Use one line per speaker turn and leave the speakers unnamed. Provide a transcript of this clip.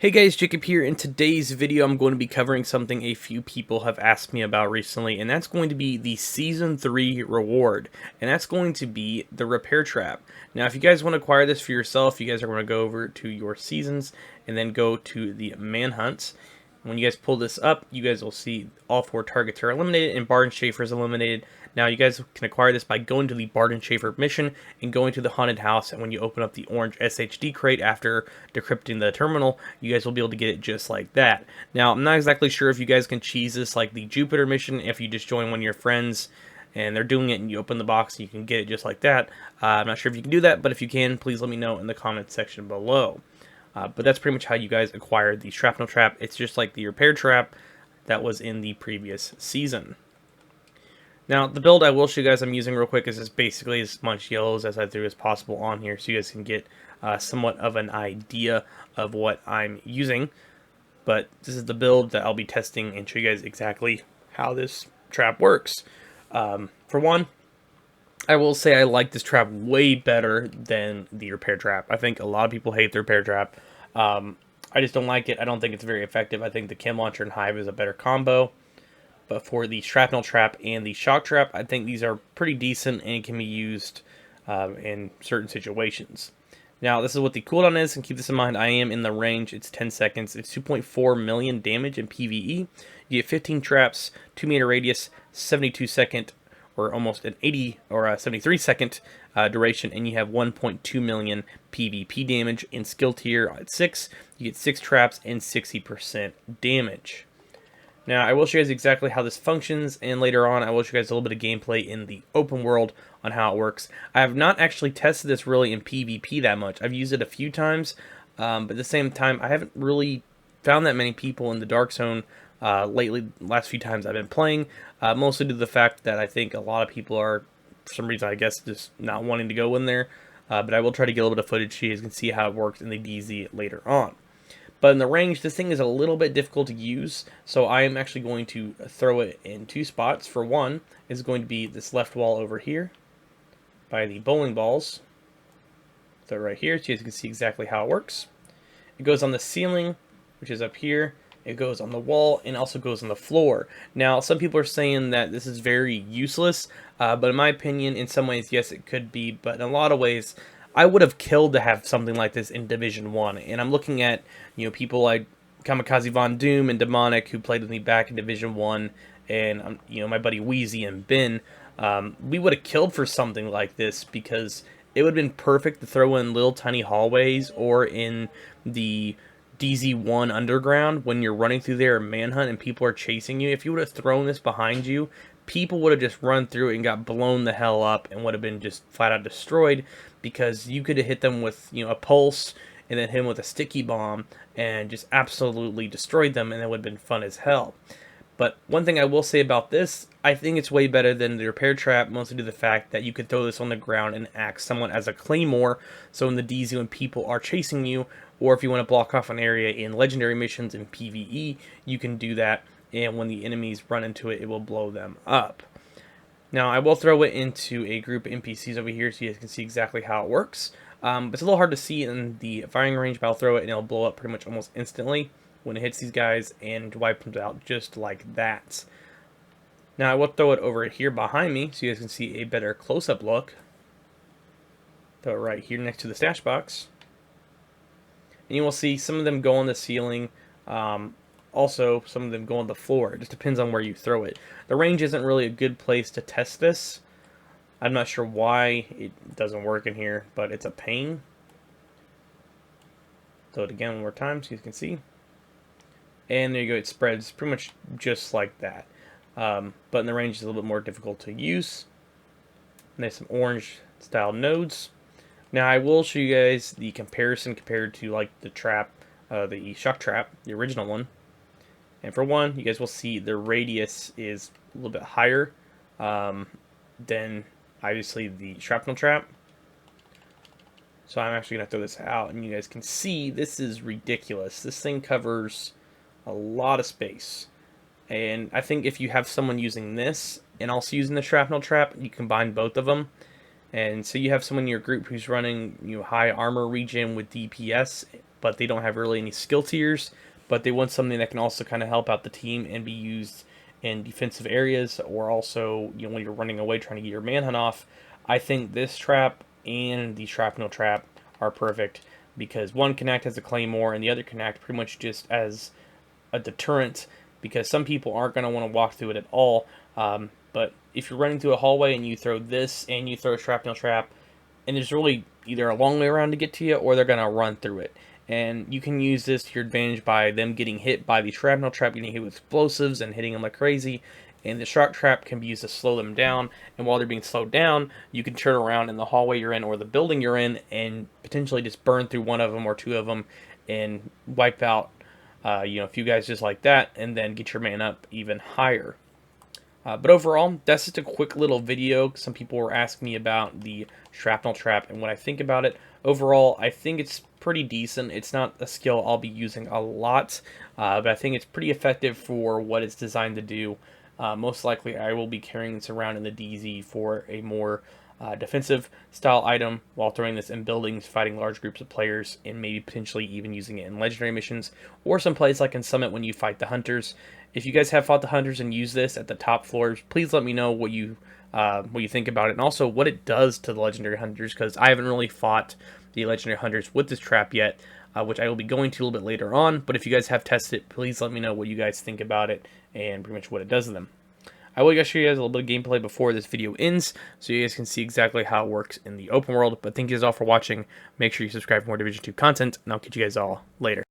Hey guys, Jacob here. In today's video, I'm going to be covering something a few people have asked me about recently, and that's going to be the Season 3 reward, and that's going to be the Repair Trap. Now, if you guys want to acquire this for yourself, you guys are going to go over to your Seasons, and then go to the Manhunts. When you guys pull this up, you guys will see all 4 targets are eliminated, and Bard and Schaefer is eliminated. Now, you guys can acquire this by going to the Bard and Schaefer mission and going to the haunted house, and when you open up the orange SHD crate after decrypting the terminal, you guys will be able to get it just like that. Now, I'm not exactly sure if you guys can cheese this like the Jupiter mission, if you just join one of your friends and they're doing it and you open the box, you can get it just like that. I'm not sure if you can do that, but if you can, please let me know in the comment section below. But that's pretty much how you guys acquire the Shrapnel Trap. It's just like the Repair Trap that was in the previous season. Now, the build I will show you guys I'm using real quick is just basically as much yellows as I threw as possible on here, so you guys can get somewhat of an idea of what I'm using. But this is the build that I'll be testing and show you guys exactly how this trap works. For one, I will say I like this trap way better than the Repair Trap. I think a lot of people hate the Repair Trap. I just don't like it. I don't think it's very effective. I think the Chem Launcher and Hive is a better combo. But for the Shrapnel Trap and the Shock Trap, I think these are pretty decent and can be used in certain situations. Now, this is what the cooldown is, and keep this in mind, I am in the range. It's 10 seconds. It's 2.4 million damage in PvE. You get 15 traps, 2 meter radius, 72 second, or almost an 80 or a 73 second duration, and you have 1.2 million PvP damage. In skill tier at 6, you get 6 traps and 60% damage. Now, I will show you guys exactly how this functions, and later on I will show you guys a little bit of gameplay in the open world on how it works. I have not actually tested this really in PvP that much. I've used it a few times, but at the same time, I haven't really found that many people in the Dark Zone lately, last few times I've been playing, mostly due to the fact that I think a lot of people are, for some reason, I guess, just not wanting to go in there, but I will try to get a little bit of footage so you guys can see how it works in the DZ later on. But in the range, this thing is a little bit difficult to use, so I am actually going to throw it in 2 spots. For one, is going to be this left wall over here by the bowling balls. Throw it right here so you guys can see exactly how it works. It goes on the ceiling, which is up here. It goes on the wall and also goes on the floor. Now, some people are saying that this is very useless, but in my opinion, in some ways, yes, it could be, but in a lot of ways, I would have killed to have something like this in Division 1, and I'm looking at, people like Kamikaze Von Doom and Demonic who played with me back in Division 1, and, my buddy Wheezy and Ben. We would have killed for something like this because it would have been perfect to throw in little tiny hallways or in the DZ1 underground when you're running through there manhunt and people are chasing you. If you would have thrown this behind you, people would have just run through it and got blown the hell up and would have been just flat out destroyed, because you could have hit them with a pulse and then hit them with a sticky bomb and just absolutely destroyed them, and it would have been fun as hell. But one thing I will say about this, I think it's way better than the Repair Trap, mostly due to the fact that you could throw this on the ground and act someone as a claymore, so in the DZ when people are chasing you, or if you want to block off an area in legendary missions in PvE, you can do that, and when the enemies run into it, it will blow them up. Now, I will throw it into a group of NPCs over here so you guys can see exactly how it works. But it's a little hard to see in the firing range, but I'll throw it and it'll blow up pretty much almost instantly when it hits these guys and wipe them out just like that. Now, I will throw it over here behind me so you guys can see a better close-up look. Throw it right here next to the stash box. And you will see some of them go on the ceiling. Also, some of them go on the floor. It just depends on where you throw it. The range isn't really a good place to test this. I'm not sure why it doesn't work in here, but it's a pain. Throw it again one more time so you can see. And there you go, it spreads pretty much just like that. But in the range is a little bit more difficult to use. And there's some orange style nodes. Now, I will show you guys the comparison compared to like the trap, the Shock Trap, the original one. And for one, you guys will see the radius is a little bit higher than, obviously, the Shrapnel Trap. So I'm actually going to throw this out, and you guys can see this is ridiculous. This thing covers a lot of space. And I think if you have someone using this and also using the Shrapnel Trap, you combine both of them. And so you have someone in your group who's running high armor regen with DPS but they don't have really any skill tiers, but they want something that can also kind of help out the team and be used in defensive areas, or also, you know, when you're running away trying to get your manhunt off. I think this trap and the shrapnel trap are perfect because one can act as a claymore and the other can act pretty much just as a deterrent, because some people aren't going to want to walk through it at all. But if you're running through a hallway and you throw this and you throw a shrapnel trap, and there's really either a long way around to get to you, or they're going to run through it. And you can use this to your advantage by them getting hit by the shrapnel trap, getting hit with explosives and hitting them like crazy. And the shark trap can be used to slow them down. And while they're being slowed down, you can turn around in the hallway you're in or the building you're in and potentially just burn through one of them or two of them and wipe out a few guys just like that, and then get your man up even higher. But overall, that's just a quick little video. Some people were asking me about the shrapnel trap and what I think about it. Overall, I think it's pretty decent. It's not a skill I'll be using a lot, but I think it's pretty effective for what it's designed to do. Most likely, I will be carrying this around in the DZ for a more defensive style item while throwing this in buildings, fighting large groups of players, and maybe potentially even using it in legendary missions or some plays like in Summit when you fight the hunters. If you guys have fought the hunters and used this at the top floors, please let me know what you think about it, and also what it does to the legendary hunters, because I haven't really fought the legendary hunters with this trap yet, which I will be going to a little bit later on. But if you guys have tested it, please let me know what you guys think about it and pretty much what it does to them. I will show you guys a little bit of gameplay before this video ends, so you guys can see exactly how it works in the open world. But thank you guys all for watching. Make sure you subscribe for more Division 2 content, and I'll catch you guys all later.